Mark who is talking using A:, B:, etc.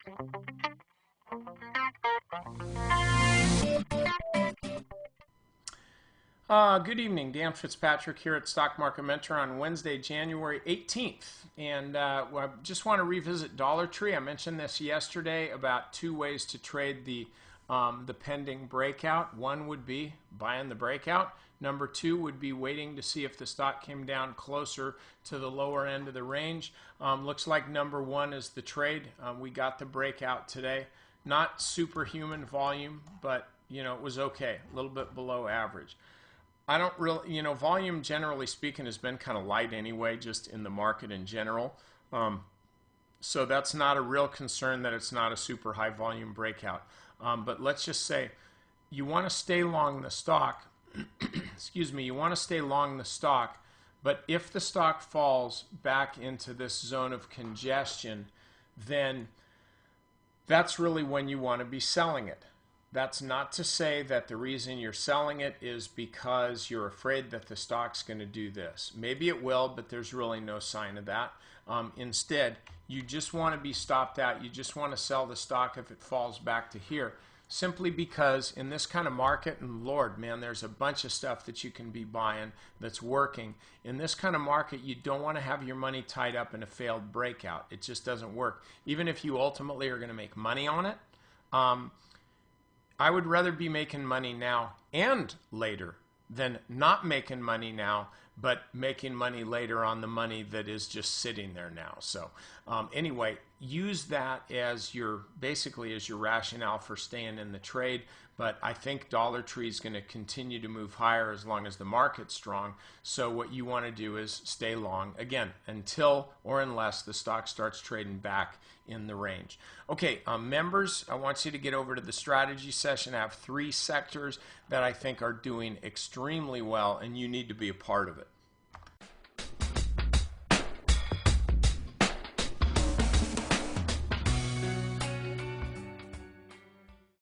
A: Good evening, Dan Fitzpatrick here at Stock Market Mentor on Wednesday, January 18th. And I just want to revisit Dollar Tree. I mentioned this yesterday about two ways to trade the pending breakout. One would be buying the breakout. Number two would be waiting to see if the stock came down closer to the lower end of the range. Looks like number one is the trade. We got the breakout today. Not superhuman volume, but it was okay, a little bit below average. I don't really, volume generally speaking has been kind of light anyway, just in the market in general. So that's not a real concern that it's not a super high volume breakout. But let's just say you want to stay long the stock. Excuse me, you want to stay long the stock. But if the stock falls back into this zone of congestion, then that's really when you want to be selling it. That's not to say that the reason you're selling it is because you're afraid that the stock's going to do this. Maybe it will, but there's really no sign of that. Instead, you just want to be stopped out. You just want to sell the stock if it falls back to here. Simply because in this kind of market, and Lord, man, there's a bunch of stuff that you can be buying that's working. In this kind of market, you don't want to have your money tied up in a failed breakout. It just doesn't work. Even if you ultimately are going to make money on it, I would rather be making money now and later than not making money now, but making money later on the money that is just sitting there now. So anyway, use that as basically as your rationale for staying in the trade. But I think Dollar Tree is going to continue to move higher as long as the market's strong. So what you want to do is stay long, again, until or unless the stock starts trading back in the range. Okay, members, I want you to get over to the strategy session. I have 3 sectors that I think are doing extremely well, and you need to be a part of it.